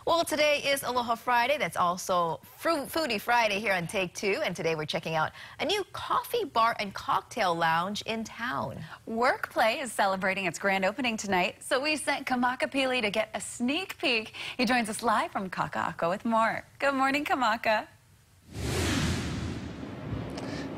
Well, today is Aloha Friday. That's also Foodie Friday here on Take Two. And today we're checking out a new coffee bar and cocktail lounge in town. Workplay is celebrating its grand opening tonight, so we sent Kamaka Pili to get a sneak peek. He joins us live from Kaka'ako with more. Good morning, Kamaka.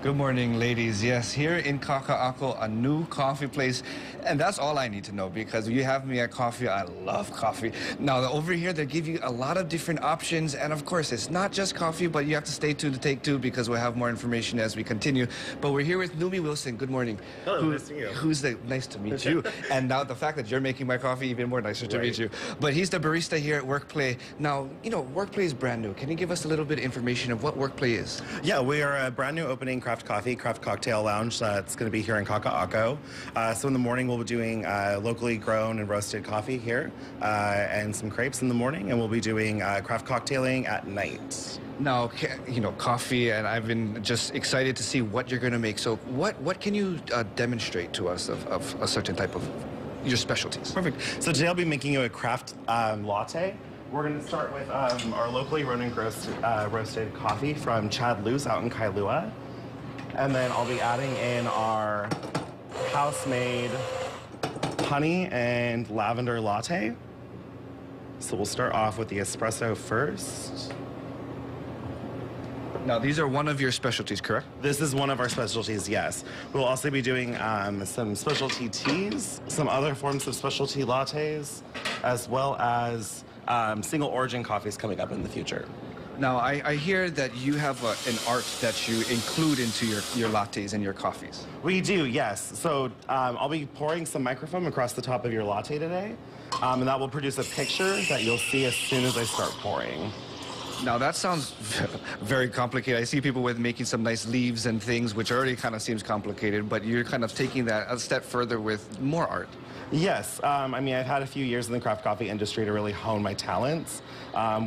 Good morning, ladies. Yes, here in Kaka'ako, a new coffee place. And that's all I need to know because you have me at coffee. I love coffee. Now, over here, they give you a lot of different options. And of course, it's not just coffee, but you have to stay tuned to Take Two because we'll have more information as we continue. But we're here with Numi Wilson. Good morning. Hello, nice to meet you. Nice to meet you. And now the fact that you're making my coffee, even more nicer to meet you. But he's the barista here at Workplay. Now, you know, Workplay is brand new. Can you give us a little bit of information of what Workplay is? Yeah, we are a brand new opening craft cocktail lounge that's going to be here in Kaka'ako. So in the morning we'll be doing locally grown and roasted coffee here and some crepes in the morning, and we'll be doing craft cocktailing at night. Now, you know, coffee, and I've been just excited to see what you're going to make. So what can you demonstrate to us of a certain type of your specialties? Perfect. So today I'll be making you a craft latte. We're going to start with our locally grown and roasted coffee from Chad Lu's out in Kailua. And then I'll be adding in our house-made honey and lavender latte. So we'll start off with the espresso first. Now, these are one of your specialties, correct? This is one of our specialties, yes. We'll also be doing some specialty teas, some other forms of specialty lattes, as well as single origin coffees coming up in the future. Now, I hear that you have an art that you include into your lattes and your coffees. We do, yes. So I'll be pouring some microfoam across the top of your latte today, and that will produce a picture that you'll see as soon as I start pouring. Now, that sounds very complicated. I see people with making some nice leaves and things, which already kind of seems complicated, but you're kind of taking that a step further with more art. Yes. I mean, I've had a few years in the craft coffee industry to really hone my talents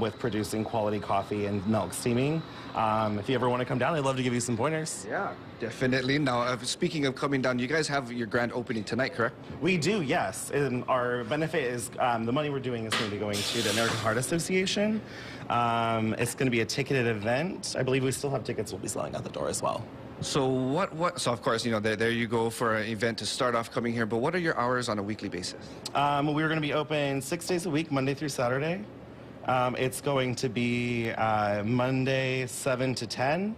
with producing quality coffee and milk steaming. If you ever want to come down, I'd love to give you some pointers. Yeah, definitely. Now, speaking of coming down, you guys have your grand opening tonight, correct? We do, yes. And our benefit is the money we're doing is going to be going to the American Heart Association. It's going to be a ticketed event. I believe we still have tickets we'll be selling at the door as well. So so of course, you know, there you go for an event to start off coming here, but what are your hours on a weekly basis? We're going to be open 6 days a week, Monday through Saturday. It's going to be Monday 7 to 10,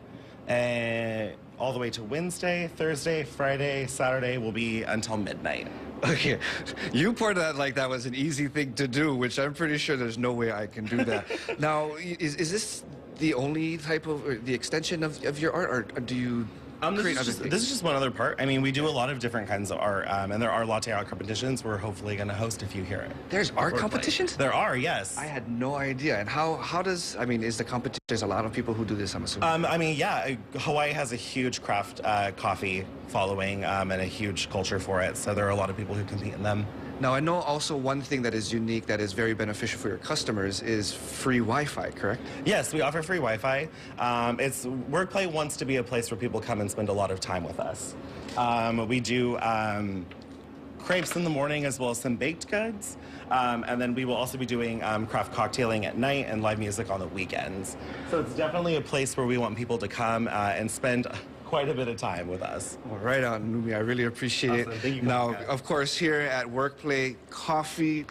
and all the way to Wednesday, Thursday, Friday, Saturday will be until midnight. Okay, you poured that like that was an easy thing to do, which I'm pretty sure there's no way I can do that. Now, is this the only type of, or the extension of your art, or do you create other things? This is just one other part. I mean, we do a lot of different kinds of art, and there are latte art competitions. We're hopefully going to host a few here. There's art competitions? There are, yes. I had no idea. And how does, I mean, is the competition, there's a lot of people who do this, I'm assuming? I mean, yeah, Hawaii has a huge craft coffee following and a huge culture for it, so there are a lot of people who compete in them. Now, I know also one thing that is unique that is very beneficial for your customers is free Wi-Fi, correct? Yes, we offer free Wi-Fi. Workplay wants to be a place where people come and spend a lot of time with us. We do crepes in the morning as well as some baked goods. And then we will also be doing craft cocktailing at night and live music on the weekends. So it's definitely a place where we want people to come and spend quite a bit of time with us. Well, right on, Numi. I really appreciate it. Thank you. Now, of course, here at Workplay, coffee,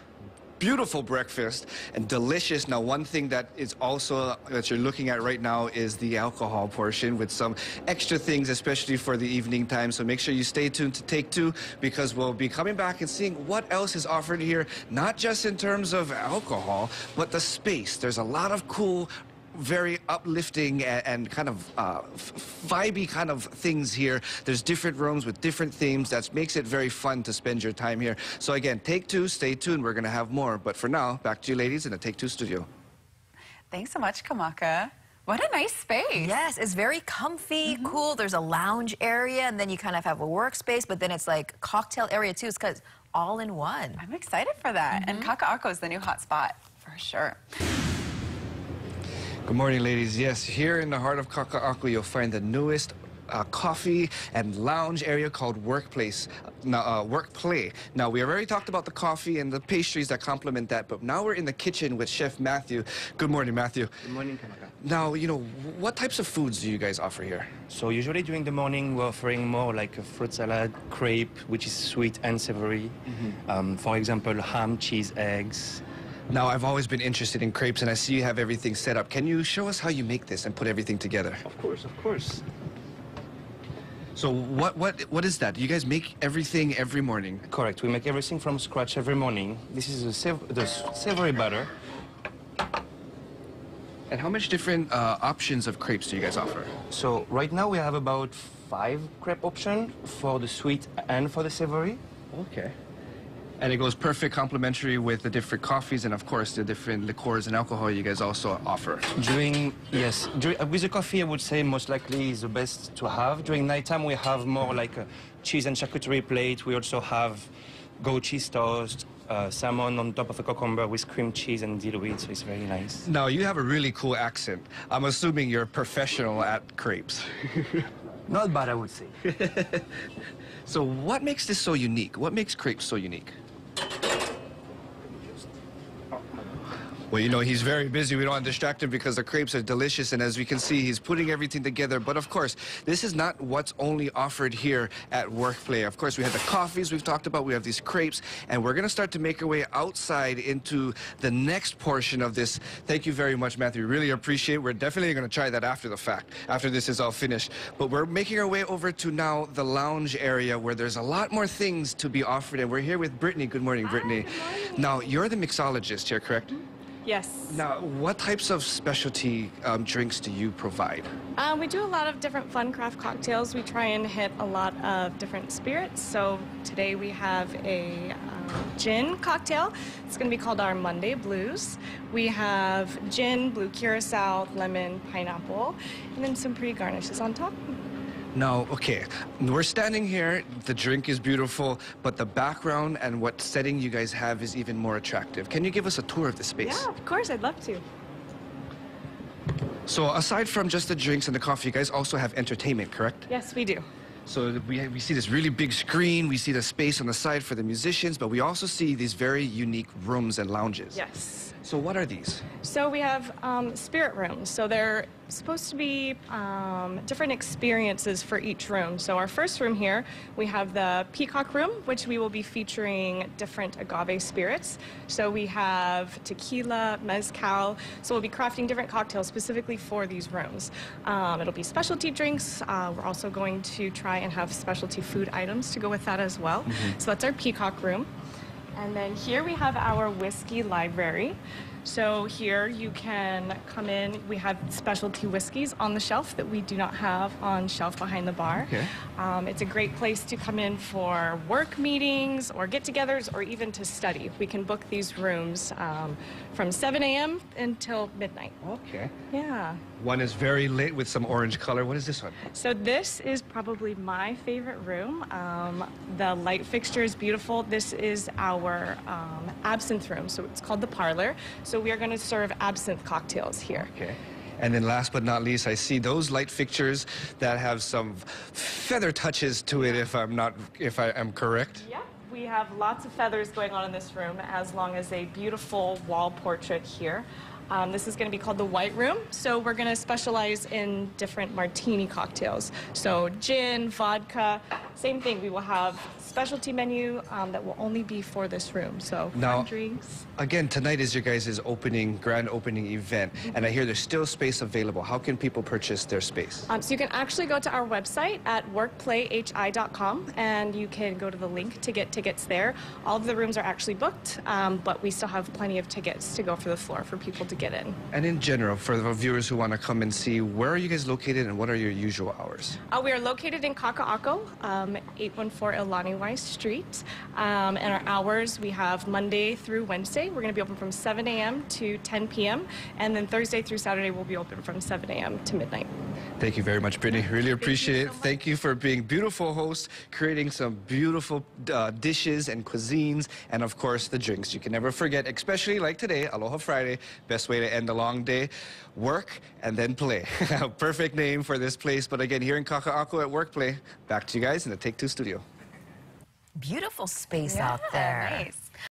beautiful breakfast, and delicious. Now, one thing that is also that you're looking at right now is the alcohol portion with some extra things, especially for the evening time. So make sure you stay tuned to Take Two because we'll be coming back and seeing what else is offered here, not just in terms of alcohol, but the space. There's a lot of cool, very uplifting and kind of vibey kind of things here. There's different rooms with different themes. That makes it very fun to spend your time here. So again, Take Two, stay tuned. We're going to have more. But for now, back to you ladies in the Take Two studio. Thanks so much, Kamaka. What a nice space. Yes, it's very comfy, cool. There's a lounge area, and then you kind of have a workspace, but then it's like cocktail area too. It's because all in one. I'm excited for that. And Kaka'ako is the new hot spot, for sure. Good morning, ladies. Yes, here in the heart of Kaka'ako, you'll find the newest coffee and lounge area called Workplace, Workplay. Now, we have already talked about the coffee and the pastries that complement that, but now we're in the kitchen with Chef Matthew. Good morning, Matthew. Good morning, Kamaka. Now, you know, what types of foods do you guys offer here? So usually during the morning, we're offering more like a fruit salad, crepe, which is sweet and savory. For example, ham, cheese, eggs. Now, I've always been interested in crepes, and I see you have everything set up. Can you show us how you make this and put everything together? Of course, of course. So what is that? You guys make everything every morning? Correct. We make everything from scratch every morning. This is the savory butter. And how much different options of crepes do you guys offer? So right now we have about 5 crepe options for the sweet and for the savory. Okay. And it goes perfect complementary with the different coffees and, of course, the different liqueurs and alcohol you guys also offer. With the coffee, I would say most likely is the best to have. During nighttime, we have more like a cheese and charcuterie plate. We also have goat cheese toast, salmon on top of a cucumber with cream cheese and dill with, so it's very nice. Now, you have a really cool accent. I'm assuming you're a professional at crepes. Not bad, I would say. So what makes this so unique? What makes crepes so unique? Well, you know, he's very busy. We don't want to distract him because the crepes are delicious. And as we can see, he's putting everything together. But of course, this is not what's only offered here at Workplay. Of course, we have the coffees we've talked about. We have these crepes. And we're going to start to make our way outside into the next portion of this. Thank you very much, Matthew. Really appreciate it. We're definitely going to try that after the fact, after this is all finished. But we're making our way over to now the lounge area where there's a lot more things to be offered. And we're here with Brittany. Good morning, Brittany. Good morning. Now, you're the mixologist here, correct? Yes. Now, what types of specialty drinks do you provide? We do a lot of different fun craft cocktails. We try and hit a lot of different spirits. So today we have a gin cocktail. It's going to be called our Monday Blues. We have gin, blue curacao, lemon, pineapple, and then some pretty garnishes on top. Now, okay, we're standing here, the drink is beautiful, but the background and what setting you guys have is even more attractive. Can you give us a tour of the space? Yeah, of course, I'd love to. So aside from just the drinks and the coffee, you guys also have entertainment, correct? Yes, we do. So we see this really big screen, we see the space on the side for the musicians, but we also see these very unique rooms and lounges. Yes. So what are these? So we have spirit rooms. So they're supposed to be different experiences for each room. So our first room here, we have the Peacock Room, which we will be featuring different agave spirits. So we have tequila, mezcal. So we'll be crafting different cocktails specifically for these rooms. It'll be specialty drinks. We're also going to try and have specialty food items to go with that as well. So that's our Peacock Room. And then here we have our whiskey library. So here you can come in. We have specialty whiskeys on the shelf that we do not have on shelf behind the bar. Okay. It's a great place to come in for work meetings or get-togethers or even to study. We can book these rooms from 7 a.m. until midnight. Okay. Yeah. One is very lit with some orange color. What is this one? So this is probably my favorite room. The light fixture is beautiful. This is our absinthe room, so it's called the parlor. So we are going to serve absinthe cocktails here. Okay. And then last but not least, I see those light fixtures that have some feather touches to it, if I am correct. Yeah, we have lots of feathers going on in this room, as long as a beautiful wall portrait here. This is going to be called the White Room. So we're going to specialize in different martini cocktails. So gin, vodka, same thing. We will have specialty menu that will only be for this room. So Now, fun drinks. Again, tonight is your guys' grand opening event, and I hear there's still space available. How can people purchase their space? So you can actually go to our website at workplayhi.com, and you can go to the link to get tickets there. All of the rooms are actually booked, but we still have plenty of tickets to go for the floor for people to get in. And in general, for the viewers who want to come and see, where are you guys located and what are your usual hours? We are located in Kaka'ako, 814 Ilani Weiss Street. And our hours, we have Monday through Wednesday. We're going to be open from 7 a.m. to 10 p.m. And then Thursday through Saturday, we'll be open from 7 a.m. to midnight. Thank you very much, Brittany. Really appreciate it. Thank you for being beautiful hosts, creating some beautiful dishes and cuisines, and of course, the drinks. You can never forget, especially like today, Aloha Friday. Best best way to end a long day. Work and then play. Perfect name for this place. But again, here in Kaka'ako at Workplay, back to you guys in the Take Two studio. Beautiful space out there. Nice.